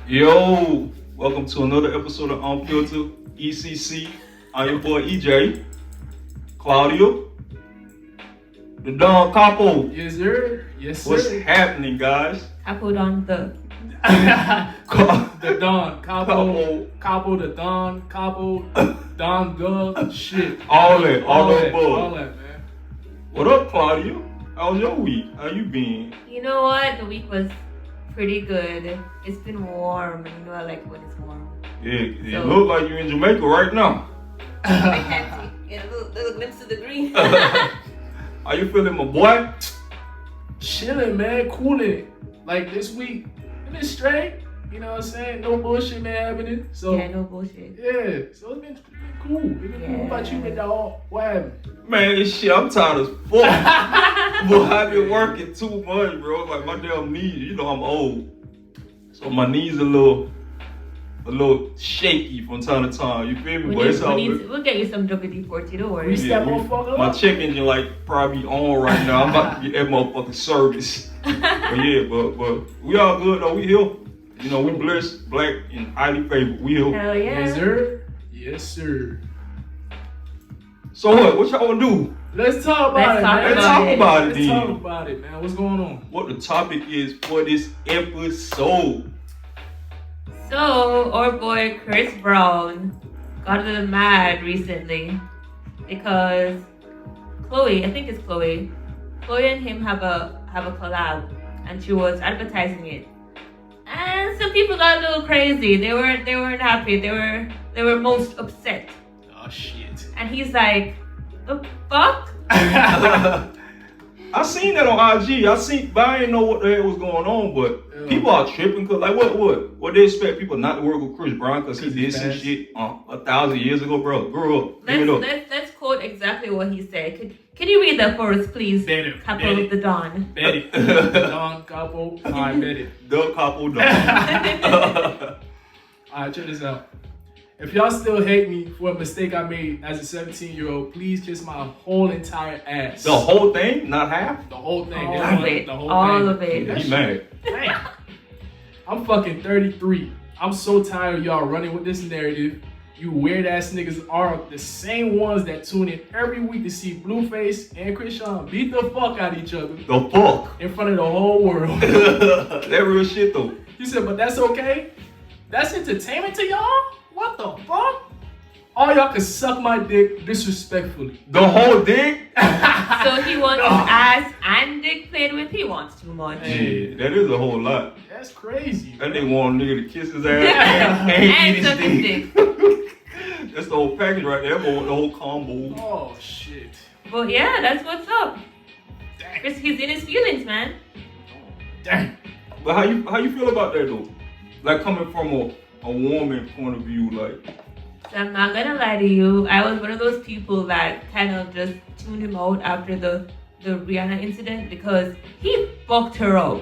Yo, welcome to another episode of Unfiltered ECC. I'm your boy EJ, Claudia, the Don Capo. Yes, sir. Yes, sir. What's happening, guys? Capo Don the The Don, Capo, the Don, Capo, Don, the shit. All that all above. that, man. What up, Claudia? How was your week? How you been? You know what? The week was pretty good. It's been warm, and you know I like when it's warm. Yeah, it look like you're in Jamaica right now. I can't get a little glimpse of the green. How you feeling, my boy? Chilling, man, cooling. Like this week, it been straight. You know what I'm saying? No bullshit, man, happening. So Yeah, no bullshit. yeah, so it's been cool. It's been cool. What about you, man, dog? What happened? Man, this shit, I'm tired as fuck. Boy, I've been working too much, bro. Like my damn knees, you know I'm old. So my knees a little shaky from time to time. You feel me? But it's all good. We'll get you some WD-40, don't worry. Reset that motherfucker My up. check engine like probably on right now. I'm about to get that motherfucking service. But yeah, but we all good though. We here. You know, we blessed, black, and highly favored. We here. Hell yeah. Yes, sir. Yes, sir. So what y'all wanna do? Let's talk about Let's it, talk man. Let's talk about it Let's talk then. about it, man. What's going on? What the topic is for this episode. So, our boy Chris Brown got a little mad recently because Chloe and him have a collab, and she was advertising it. And some people got a little crazy. They weren't happy. They were most upset. Oh shit. And he's like, the fuck? I seen that on IG. But I didn't know what the hell was going on. But people are tripping because, like, what they expect people not to work with Chris Brown because he did some shit 1,000 years ago, bro. Grow up. Let's quote exactly what he said. Can you read that for us, please? Capo the Don. Bet it. Don, Capo. Alright, bet it. The Capo Don. Alright, check this out. If y'all still hate me for a mistake I made as a 17-year-old, please kiss my whole entire ass. The whole thing, not half. The whole thing. All of it. The whole All thing. of it. He mad. Damn. I'm fucking 33. I'm so tired of y'all running with this narrative. You weird ass niggas are the same ones that tune in every week to see Blueface and Chrisean beat the fuck out of each other The fuck. in front of the whole world. That real shit though. You said, but that's okay? That's entertainment to y'all? What the fuck? All y'all can suck my dick disrespectfully. The whole dick. So he wants his ass and dick played with. He wants too much. Yeah, that is a whole lot. That's crazy. That nigga want a nigga to kiss his ass and eat his suck his dick. dick. That's the whole package right there. The whole combo. Oh shit. But yeah, that's what's up. Dang. Chris, he's in his feelings, man. Dang. But how you feel about that though? Like coming from a woman point of view, like. So I'm not gonna lie to you. I was one of those people that kind of just tuned him out after the Rihanna incident because he fucked her up.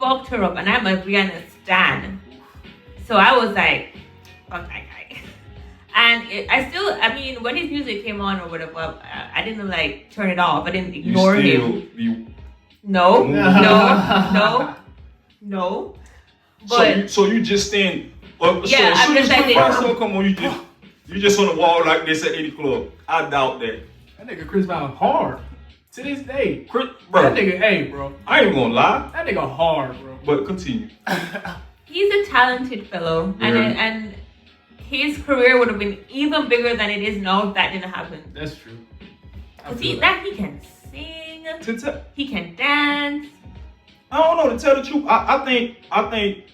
And I'm a Rihanna stan. So I was like, fuck that guy. And when his music came on or whatever, I didn't like turn it off. I didn't ignore him. No. But so you just stand. Yeah, I'm just like this. Come on, you just on the wall like this at any club. I doubt that. That nigga Chris Brown hard. To this day. Chris, bro. That nigga, hey, bro. I ain't gonna lie. That nigga hard, bro. But continue. he's a talented fellow, Yeah. and his career would have been even bigger than it is now if that didn't happen. That's true. Cause he can sing, To he can dance. I don't know, to tell the truth. I think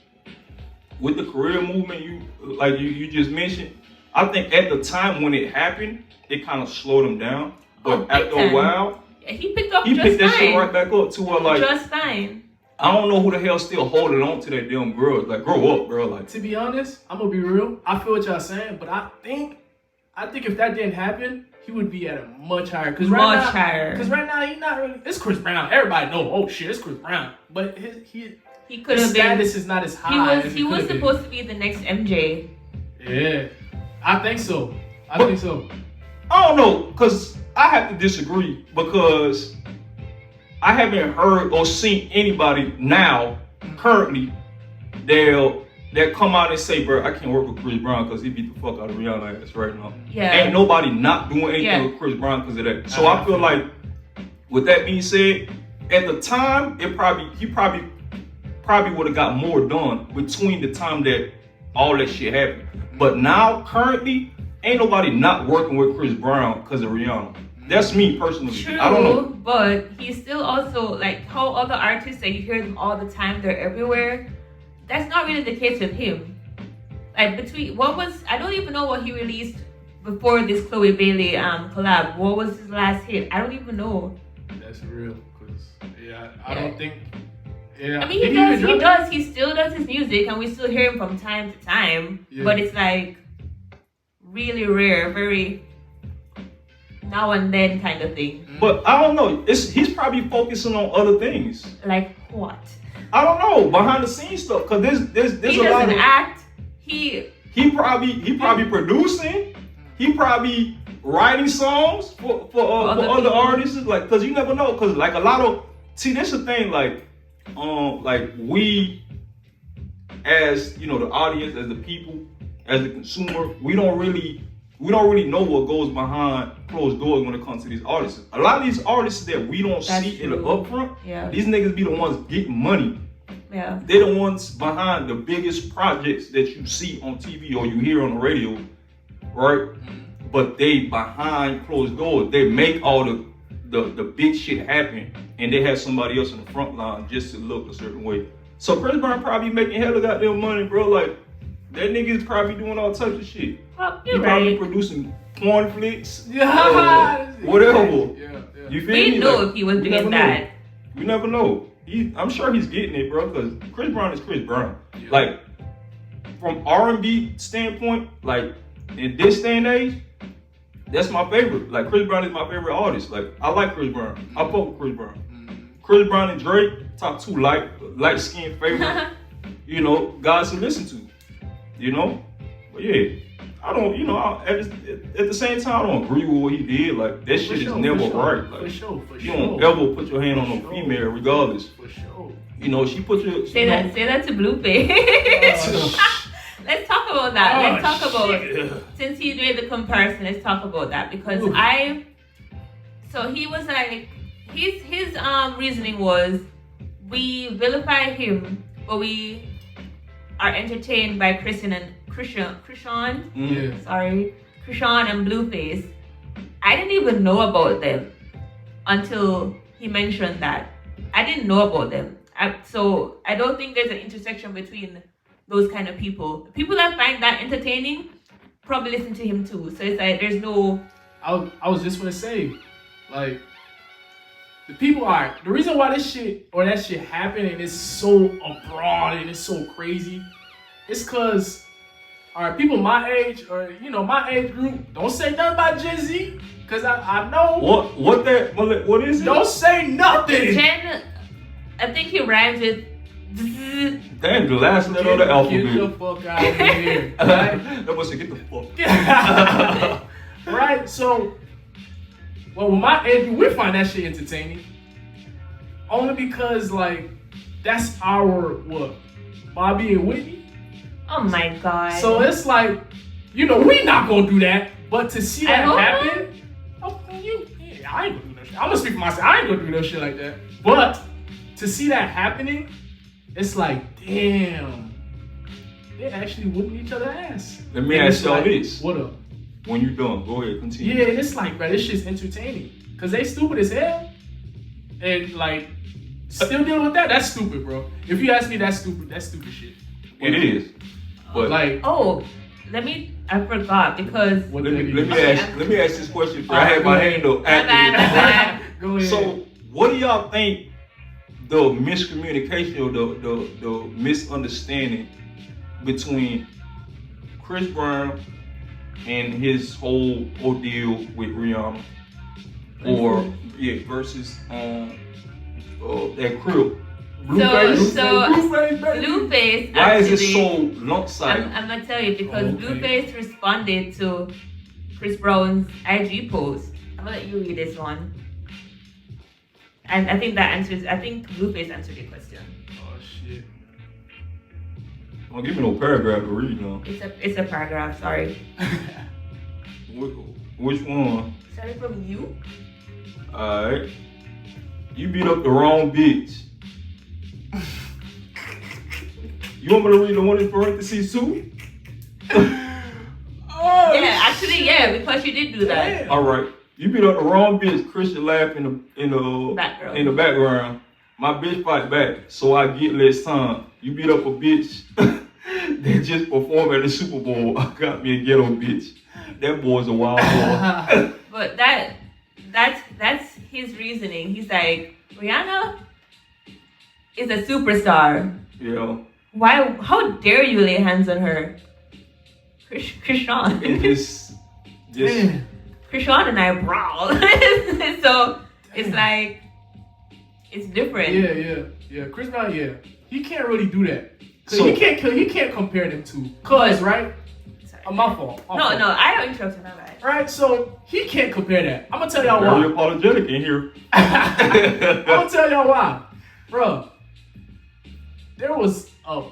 with the career movement you just mentioned, I think at the time when it happened, it kind of slowed him down. But after a while, he picked up he just picked that fine. shit right back up to where like Just fine. I don't know who the hell still holding on to that damn girl. Like, grow up, bro. Like, To be honest, I'm gonna be real. I feel what y'all saying, but I think if that didn't happen, he would be at a much higher. Because right now he's not really. It's Chris Brown. Everybody know. Oh shit, it's Chris Brown. But he could his have been. status is not as high. He was supposed to be the next MJ. Yeah, I think so. I think so. I don't know, cause I have to disagree because I haven't heard or seen anybody now currently they'll that come out and say, bro, I can't work with Chris Brown because he beat the fuck out of Rihanna ass right now. Yeah. Ain't nobody not doing anything with Chris Brown because of that. So I feel like, with that being said, at the time, he probably would have got more done between the time that all that shit happened. But now, currently, ain't nobody not working with Chris Brown because of Rihanna. That's me personally. True, I don't know. But he's still also like how other artists that you hear them all the time, they're everywhere. That's not really the case with him. Like I don't even know what he released before this Chloe Bailey collab. What was his last hit? I don't even know. That's real, cause I don't think. Yeah, I mean, he still does his music, and we still hear him from time to time. Yeah. But it's like really rare, very now and then kind of thing. But I don't know. He's probably focusing on other things. Like what? I don't know, behind the scenes stuff. Cause there's he a lot of. He doesn't act. He probably producing. He probably writing songs for other artists. Like, cause you never know. Cause like a lot of this is the thing. Like we, as you know, the audience, as the people, as the consumer, we don't really know what goes behind closed doors when it comes to these artists. A lot of these artists that we don't see in the upfront, these niggas be the ones getting money. Yeah. They're the ones behind the biggest projects that you see on TV or you hear on the radio, right? But they behind closed doors. They make all the big shit happen, and they have somebody else in the front line just to look a certain way. So Chris Brown probably making hella goddamn money, bro. Like, that nigga is probably doing all types of shit. Well, he probably producing porn flicks, whatever. Yeah. You feel me? We know if he was doing that. You never know. I'm sure he's getting it, bro, because Chris Brown is Chris Brown. Yeah. Like, from R&B standpoint, like, in this day and age, that's my favorite. Like, Chris Brown is my favorite artist. Like, I like Chris Brown. I fuck with Chris Brown. Chris Brown and Drake, top two light-skinned favorite, you know, guys to listen to, you know? But yeah, I don't, you know, at the same time, I don't agree with what he did. Like, that shit is never right. Like, for sure. You don't ever put your hand on no female, regardless. For sure. You know, she put your... Say that to Blueface. Let's talk about that. Since he made the comparison, let's talk about that. Because so he was like, his reasoning was, we vilify him, but we are entertained by Chrisean and Blueface. I didn't even know about them until he mentioned that. I didn't know about them. So I don't think there's an intersection between those kind of people. People that find that entertaining probably listen to him too. So it's like there's no... I was just gonna say, like, the people are... The reason why this shit or that shit happened and it's so abroad and it's so crazy, it's cause people my age or, you know, my age group, don't say nothing about Gen Z, cause I know... What is it? Don't say nothing! I think he rhymes with... Damn, the last letter of the alphabet. Get the fuck out of here. Right? That must get the fuck. Right? So, well, with my age, we find that shit entertaining. Only because, like, that's our, Bobby and Whitney? Oh my God. So it's like, you know, we not gonna do that. But to see that happen, I ain't gonna do that shit. I'm gonna speak for myself. I ain't gonna do that shit like that. But to see that happening, it's like, damn, they actually whooping each other's ass. Let me ask y'all this. What up? When you done, go ahead, continue. Yeah, it's like, bro, this shit's entertaining. Cause they stupid as hell. And like, still dealing with that, that's stupid, bro. If you ask me, that's stupid shit. It is. But like, I forgot because... Let me ask this question. I had my hand up. My bad. Go ahead. So, what do y'all think the miscommunication or the misunderstanding between Chris Brown and his whole ordeal with Rihanna, versus that crib? Blueface. Blueface. Why is it so lopsided? I'm gonna tell you because Blueface responded to Chris Brown's IG post. I'm gonna let you read this one. And I think Blueface answered your question. Oh shit. Don't give me no paragraph to read now. It's a paragraph. Sorry. Which one? Starting from you. Alright. You beat up the wrong bitch. You want me to read the one in parentheses too? Oh, yeah, actually, yeah, because you did do that. Damn. All right. You beat up the wrong bitch. Chrisean laugh in the background. My bitch fight back, so I get less time. You beat up a bitch that just performed at the Super Bowl. I got me a ghetto bitch. That boy's a wild boy. But that's his reasoning. He's like, Rihanna is a superstar. Yeah. Why? How dare you lay hands on her? Chrisean. It just Chrisean and I brawl. So it's like it's different. Yeah. Chris Brown, yeah. He can't really do that. So, he can't compare them two. Cause right? My fault. No, I don't interrupt him. Right, so he can't compare that. I'm gonna tell y'all why. Very apologetic in here. I'm gonna tell y'all why, bro. There was a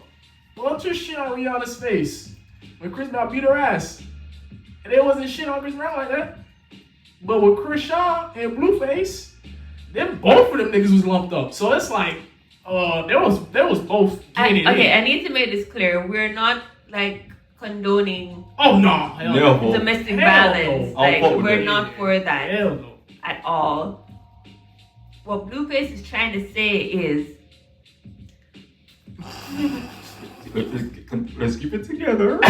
bunch of shit on Rihanna's face when Chris Brown beat her ass, and there wasn't shit on Chris Brown like that. But with Chrisean and Blueface, then both of them niggas was lumped up. So it's like, there was both. Okay, I need to make this clear. We're not like condoning. Oh no, no. Domestic violence. No. Like we're not for that Hell no. at all. What Blueface is trying to say is, let's keep it together.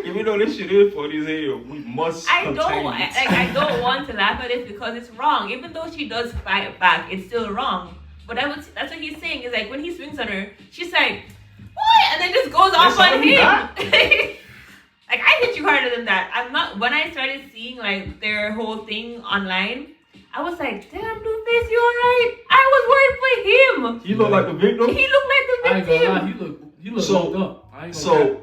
Even though this shit is funny as hell, we must. I don't want to laugh at it because it's wrong. Even though she does fight back, it's still wrong. But that's what he's saying is like when he swings on her, she's like, "What?" and then just goes off on him. Like I hit you harder than that. I'm not. When I started seeing like their whole thing online, I was like, "Damn, Blueface, you alright?" I was worried for him. He looked like the victim. He looked like the victim. I ain't gonna lie, he looked so, fucked up. I ain't gonna so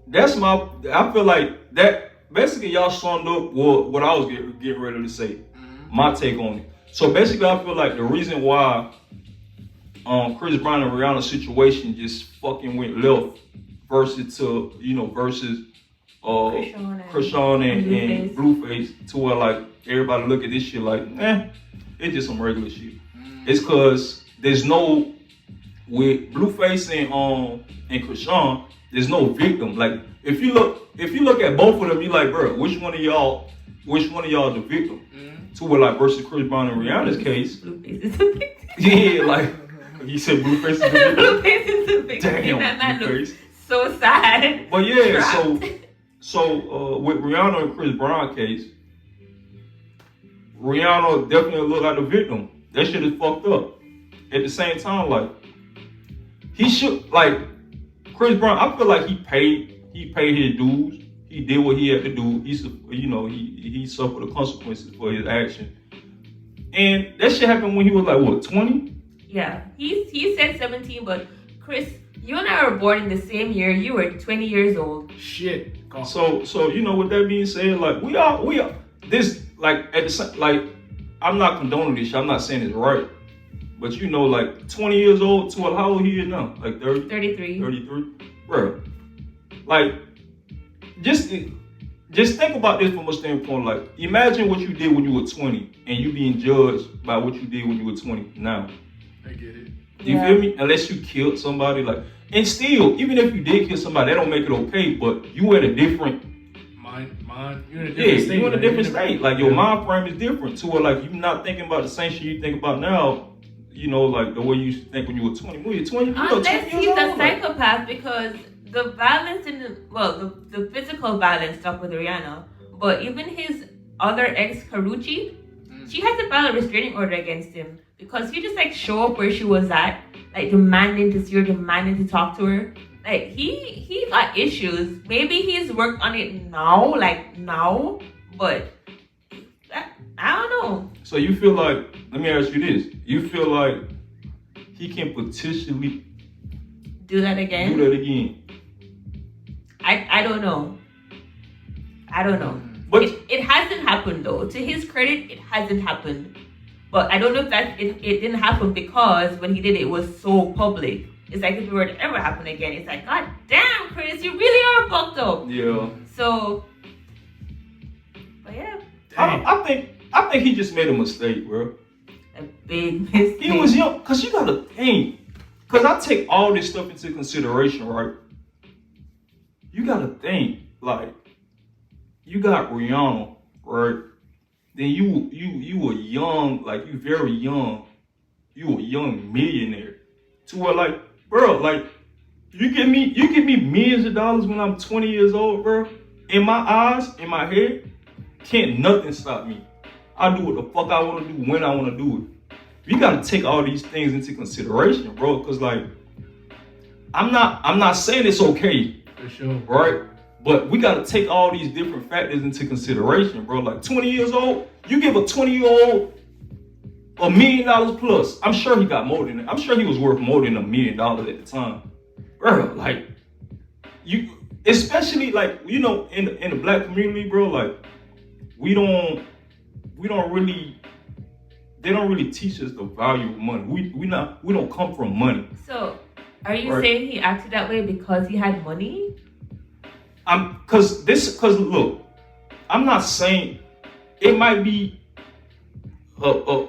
that's my. I feel like that. Basically, y'all summed up what I was getting ready to say. Mm-hmm. My take on it. So basically, I feel like the reason why Chris Brown and Rihanna's situation just fucking went left versus Chrisean and Blueface to where like everybody look at this shit like, it's just some regular shit. It's cause there's no with Blueface and Chrisean, there's no victim. Like if you look at both of them, you like, bro, which one of y'all the victim? To where like versus Chris Brown and Rihanna's case. Blueface is the victim. Yeah, like he said Blueface is the victim. Blueface is the victim. Damn, that Blueface. looks so sad. But yeah, so with Rihanna and Chris Brown case, Rihanna definitely looked like the victim. That shit is fucked up. At the same time, like he should like Chris Brown. I feel like he paid his dues. He did what he had to do. He suffered the consequences for his action. And that shit happened when he was like what, 20? Yeah, he said 17, but Chris, you and I were born in the same year. You were 20 years old. Shit. So with that being said, like we are this like at the same like I'm not condoning this shit. I'm not saying it's right, but like 20 years old to how old he is now? Like 30? 33. 33, bro. Like just think about this from a standpoint. Like imagine what you did when you were 20 and you being judged by what you did when you were 20 now. I get it. You feel me? Unless you killed somebody, like, and still, even if you did kill somebody, that don't make it okay. But you at a different mind. You're in a different state. You in a different state. Like your mind frame is different to where like you're not thinking about the same shit you think about now. Like the way you used to think when you were 20. When you're 20, Unless he's a psychopath, because the violence the physical violence stuck with Rihanna, but even his other ex Karuchi, she had to file a restraining order against him because he just like show up where she was at, like demanding to see her, demanding to talk to her. Like he got issues. Maybe he's worked on it now, but I don't know. So you feel like, let me ask you this: you feel like he can potentially do that again? I don't know. But it hasn't happened though. To his credit, it hasn't happened. But I don't know if it didn't happen because when he did it was so public. it's like if it were to ever happen again, it's like, God damn, Chris, you really are fucked up. Yeah. So, but yeah. I think he just made a mistake, bro. A big mistake. He was young, cause you gotta think. Cause I take all this stuff into consideration, right? You gotta think, like, you got Rihanna, right? Then you were young, like you very young. You a young millionaire. To where like, bro, like you give me millions of dollars when I'm 20 years old, bro. In my eyes, in my head, can't nothing stop me. I do what the fuck I wanna do when I wanna do it. You gotta take all these things into consideration, bro. Cause like I'm not saying it's okay. For sure. Right? But we gotta take all these different factors into consideration, bro. Like 20 years old, you give a 20-year-old $1 million plus. I'm sure he got more than that. I'm sure he was worth more than $1 million at the time. Bro, like you, especially like, you know, in the black community, bro, like we don't really, they don't really teach us the value of money. We don't come from money. So are you saying he acted that way because he had money? Cause look, I'm not saying it might be a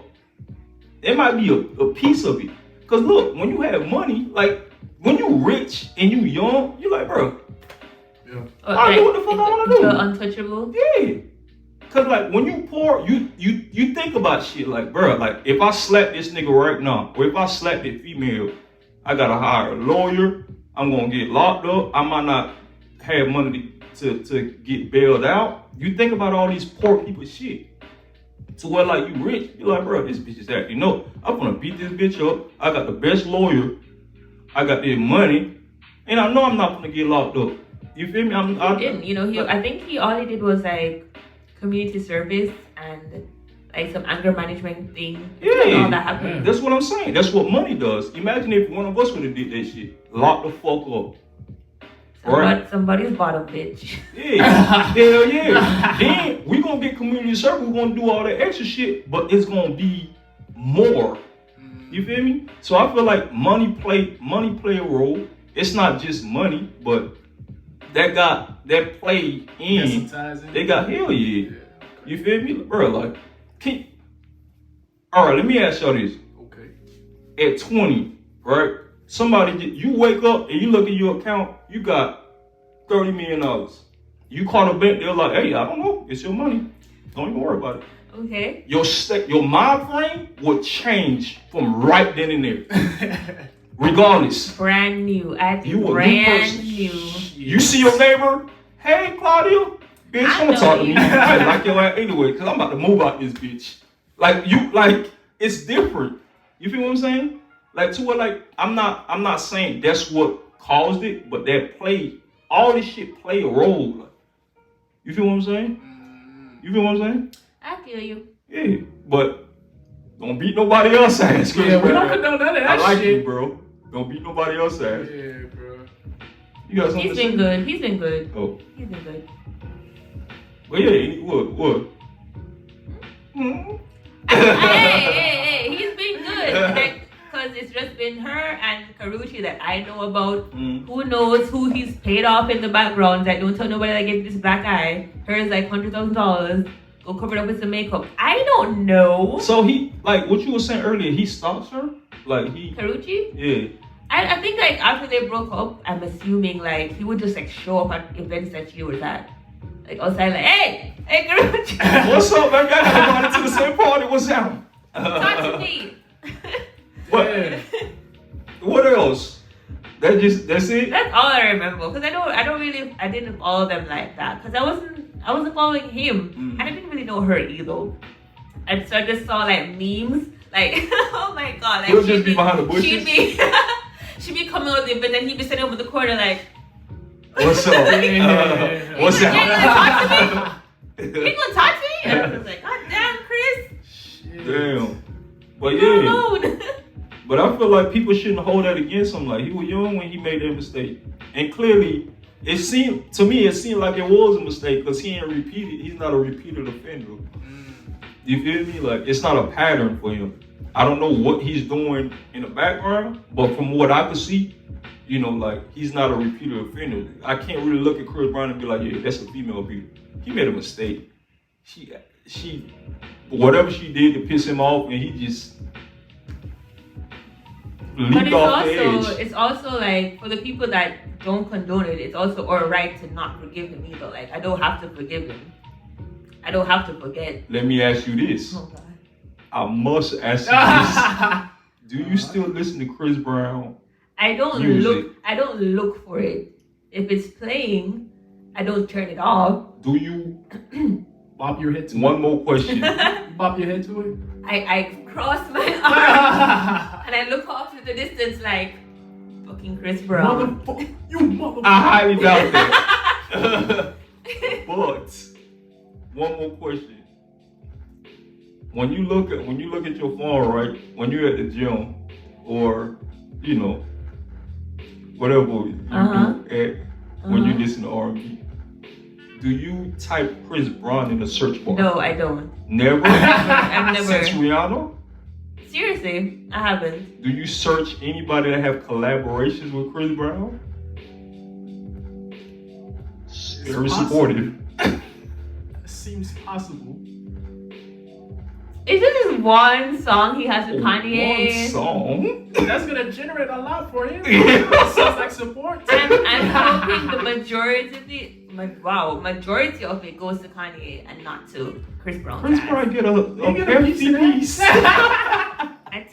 piece of it. Cause look, when you have money, like when you rich and you young, you like, bro, yeah. I do what the fuck I wanna do. You're untouchable. Yeah. Cause like when you poor, you think about shit like, bro, like if I slap this nigga right now, or if I slap that female, I gotta hire a lawyer. I'm gonna get locked up. I might not have money to get bailed out. You think about all these poor people shit. To where like you rich, you're like, bro, this bitch is acting. No, I'm gonna beat this bitch up. I got the best lawyer. I got this money, and I know I'm not gonna get locked up. You feel me? He didn't. You know, I think all he did was like community service and like some anger management thing. Yeah, all that happened. That's what I'm saying. That's what money does. Imagine if one of us would have did that shit, locked the fuck up. Somebody's bottom bitch. Yeah, hell yeah. Then we gonna get community service. We gonna do all that extra shit, but it's gonna be more. You feel me? So I feel like money play a role. It's not just money, but that play in. They got hell yeah. You feel me, bro? Like, all right. Let me ask y'all this. Okay. At 20, right? You wake up and you look at your account, you got $30 million. You call a bank, they're like, hey, I don't know, it's your money. Don't even worry about it. Okay. Your mind frame will change from right then and there. Regardless. Brand new. Brand new. You see your neighbor, hey Claudia, bitch, come talk to me. I like your ass anyway, because I'm about to move out this bitch. It's different. You feel what I'm saying? Like to what, like I'm not saying that's what caused it, but all this shit play a role. Like, you feel what I'm saying? You feel what I'm saying? I feel you. Yeah, but don't beat nobody else's ass. Yeah, we don't condone none of that shit. I like you, bro. Don't beat nobody else's ass. Yeah, bro. You got something to say? He's been good. Oh. He's been good. Well, yeah, what? Hey, he's been good. Because it's just been her and Karuchi that I know about. Who knows who he's paid off in the background that don't tell nobody that get this black eye. Hers like $100,000. Go cover it up with some makeup. I don't know. So he, like what you were saying earlier, he stalks her? Like he... Karuchi? Yeah. I think like after they broke up, I'm assuming like he would just like show up at events that she was at. Like outside like, hey Karuchi. What's up, man? Y'all got invited to the same party. What's up? Talk to me. What else? That's it? That's all I remember. Because I didn't follow them like that. Because I wasn't following him. And I didn't really know her either. And so I just saw like memes. Like, oh my god. Like, he'll just be behind the bushes. She'd be coming out the event and he'd be sitting over the corner like, what's up? What's up? You gonna talk to me? And I was like, God damn, Chris. Shit. Damn. But yeah. But I feel like people shouldn't hold that against him. Like he was young when he made that mistake. And clearly, it seemed like it was a mistake because he's not a repeated offender. You feel me? Like it's not a pattern for him. I don't know what he's doing in the background, but from what I could see, you know, like, he's not a repeated offender. I can't really look at Chris Brown and be like, yeah, that's a female beater. He made a mistake. She, whatever she did to piss him off, and he just leaped off the edge. It's also like, for the people that don't condone it, it's also our right to not forgive him either. Like, I don't have to forgive him. I don't have to forget. Let me ask you this. Oh God. I must ask you this. Do you still listen to Chris Brown? I don't look for it. If it's playing, I don't turn it off. Do you bop your head to it? One more question. You bop your head to it? I cross my arms and I look off to the distance like fucking Chris Brown. You motherfucker. I highly doubt that. But one more question. When you look at your phone, right? When you're at the gym, or you know, whatever you do when you listen to R&B, do you type Chris Brown in the search bar? No, I don't. Never. I've never. Since Rihanna? Seriously, I haven't. Do you search anybody that have collaborations with Chris Brown? Very supportive. Seems possible. Is this just one song he has with Kanye? One song? That's gonna generate a lot for you. Sounds like support. I'm hoping the majority of it goes to Kanye and not to Chris Brown. Chris Brown get a hefty piece. A tiny.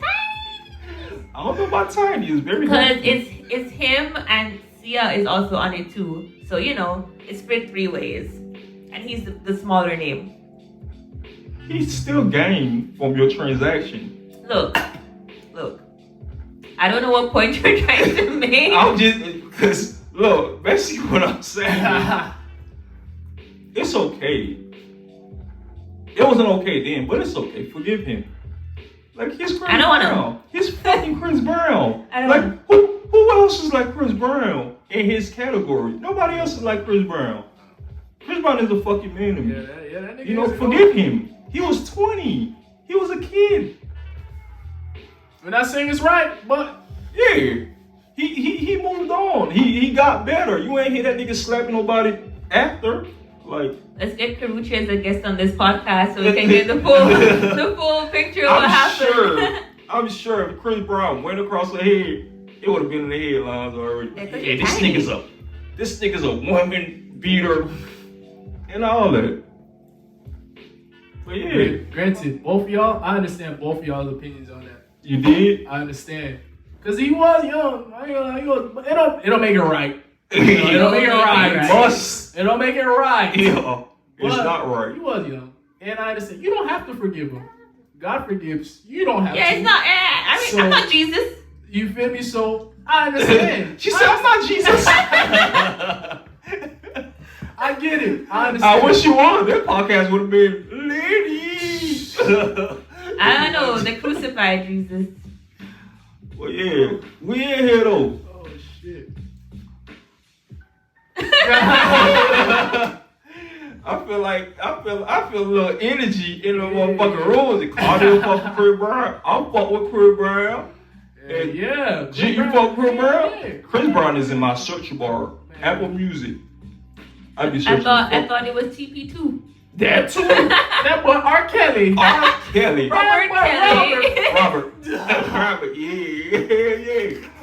I don't know about tiny. It's very because it's him and Sia is also on it too. So you know it's split 3 ways, and he's the smaller name. He's still gained from your transaction. Look. I don't know what point you're trying to make. I'm just, because, look, basically what I'm saying is, it's okay. It wasn't okay then, but it's okay. Forgive him. Like, he's Chris Brown. I don't want to. He's fucking Chris Brown. I don't like, who else is like Chris Brown in his category? Nobody else is like Chris Brown. Chris Brown is a fucking man to me. Yeah, that nigga, you know, forgive him. He was 20. He was a kid. We're not saying it's right, but yeah, he moved on. He got better. You ain't hear that nigga slapping nobody after. Like, let's get Karuchi as a guest on this podcast so we can get the full picture of what happened. I'm sure if Chris Brown went across the head, it would have been in the headlines already. Yeah, this nigga's a woman beater and all that. But yeah. Granted, both of y'all, I understand both of y'all's opinions on that. You did? I understand. Because he was young. It don't make it right. It don't make it right. It don't make it right. Yeah. It's not right. He was young. And I understand. You don't have to forgive him. God forgives. You don't have to. Yeah, it's not. I mean, I'm not Jesus. You feel me? So, I understand. She said, I'm not Jesus. I get it. I understand. I wish you were. Their podcast would have been ladies. I don't know. They crucified Jesus. Well, yeah. We in here, though. Oh, shit. I feel a little energy in the motherfucking room. The Claudia fuck with Chris Brown. I'm fuck with Chris Brown. Yeah. G, you fuck with Chris Brown? Yeah. Chris Brown is in my search bar. Apple Music. I thought it was TP2. That too. That boy R. Kelly. R. Kelly. Robert Kelly. Robert. Yeah.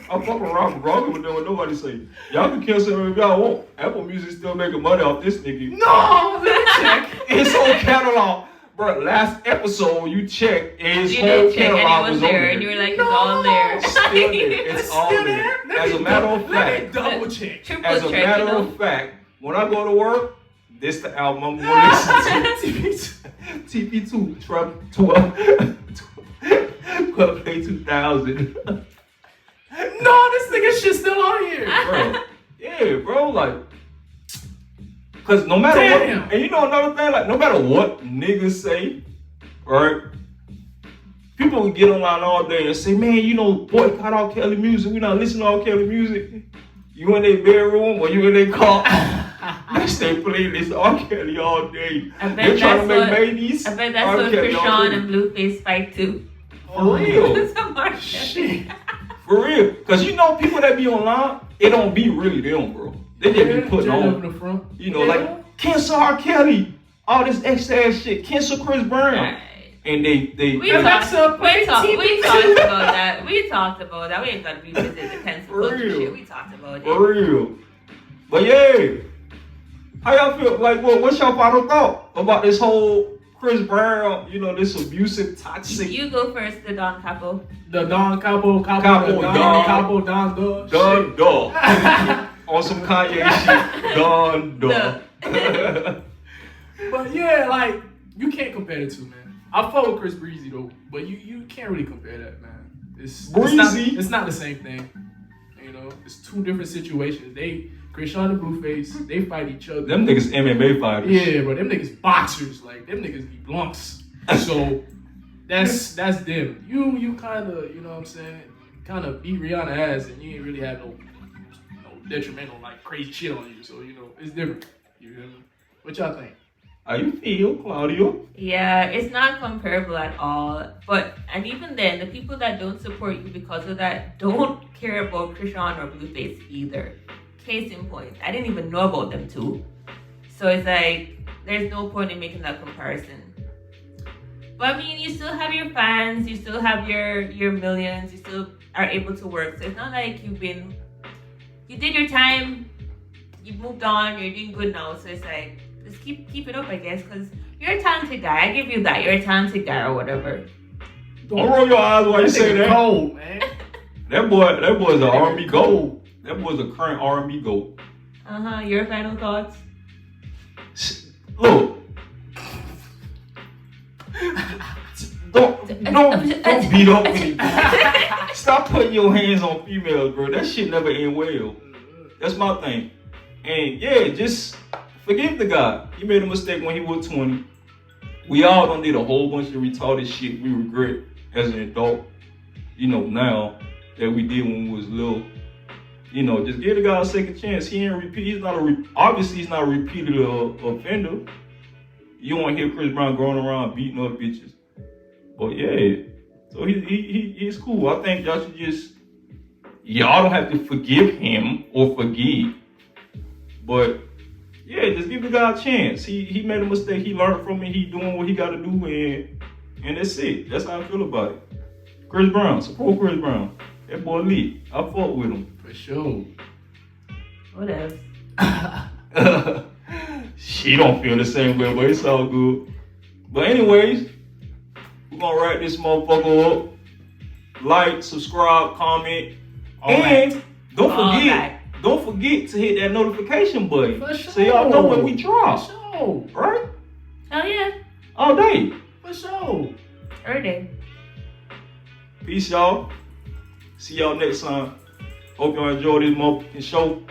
I'm fucking Robert. Robert would know what nobody say. Y'all can cancel him if y'all want. Apple Music still making money off this nigga. No, let me check. His whole catalog. Bro, last episode you checked and his whole catalog was there. And you were like, it's all there. Still there. It's all there. As a matter of fact. Let me double check. As a matter of fact, when I go to work, this the album I'm going to listen to. TP2, Trump 12 Play 2000. No, this nigga shit still on here. Bro. Yeah, bro, like, because no matter what, and you know another thing, like, no matter what niggas say, right, people will get online all day and say, man, you know, boycott R. Kelly music, we not listening to R. Kelly music. You in their bedroom or you in their car, they stay playing this R. Kelly all day. They're trying to make babies. I bet that's what Chrisean and Blueface fight too. For real. Some R. Kelly. Shit. For real. Cause you know people that be online, it don't be really them, bro. They just be putting Turn up on, in the front. you know, like cancel R. Kelly, all this extra ass shit, cancel Chris Brown. Right. And they We Alexa, talked play about TV2. that. We talked about that. We ain't gonna revisit the cancel For culture real. shit. We talked about it. for real. But yeah. How y'all feel? Like, what's your final thought about this whole Chris Brown, you know, this abusive, toxic, You go first, the Don Capo. The Don Capo, Capo, the Don Don. Capo, Don Dog. dun dog on some Kanye shit, dun dog. But yeah, like, you can't compare the two, man. I fuck with Chris Breezy though, but you can't really compare that, man. Breezy? It's not the same thing. You know, it's two different situations. Chrisean and Blueface, they fight each other. Them niggas MMA fighters. Yeah, but them niggas boxers. Like, them niggas be blunts. So that's them. You kind of, you know what I'm saying, kind of beat Rihanna ass, and you ain't really have no detrimental, like, crazy shit on you. So, you know, it's different. You hear me? What y'all think? How you feel, Claudia? Yeah, it's not comparable at all. And even then, the people that don't support you because of that don't care about Chrisean or Blueface either. Case in point, I didn't even know about them too. So it's like, there's no point in making that comparison. But I mean, you still have your fans, you still have your millions, you still are able to work. So it's not like you did your time, you've moved on, you're doing good now. So it's like, just keep it up, I guess, because you're a talented guy. I give you that. You're a talented guy or whatever. Don't roll your eyes while you say that. Cold, man. That boy's an R&B GOAT. That boy's a current R&B GOAT. Your final thoughts? Look. Don't beat up anybody. Stop putting your hands on females, bro. That shit never end well. That's my thing. And yeah, just forgive the guy. He made a mistake when he was 20. We all done did a whole bunch of retarded shit we regret as an adult. You know, now that we did when we was little. You know, just give the guy a second chance. He ain't repeat. Obviously he's not a repeated offender. You won't hear Chris Brown going around beating up bitches. But yeah, so he's cool. I think y'all should y'all don't have to forgive him or forgive. But yeah, just give the guy a chance. He made a mistake. He learned from it. He doing what he got to do, and that's it. That's how I feel about it. Chris Brown, support Chris Brown. That boy lit. I fought with him. For sure. What else? She don't feel the same way, but it's all good. But anyways, we're gonna wrap this motherfucker up. Like, subscribe, comment, and don't forget to hit that notification button. For sure. So y'all know when we drop. For sure. Right? Hell yeah. All day. For sure. Every day. Peace, y'all. See y'all next time. Hope y'all enjoy this motherfucking show.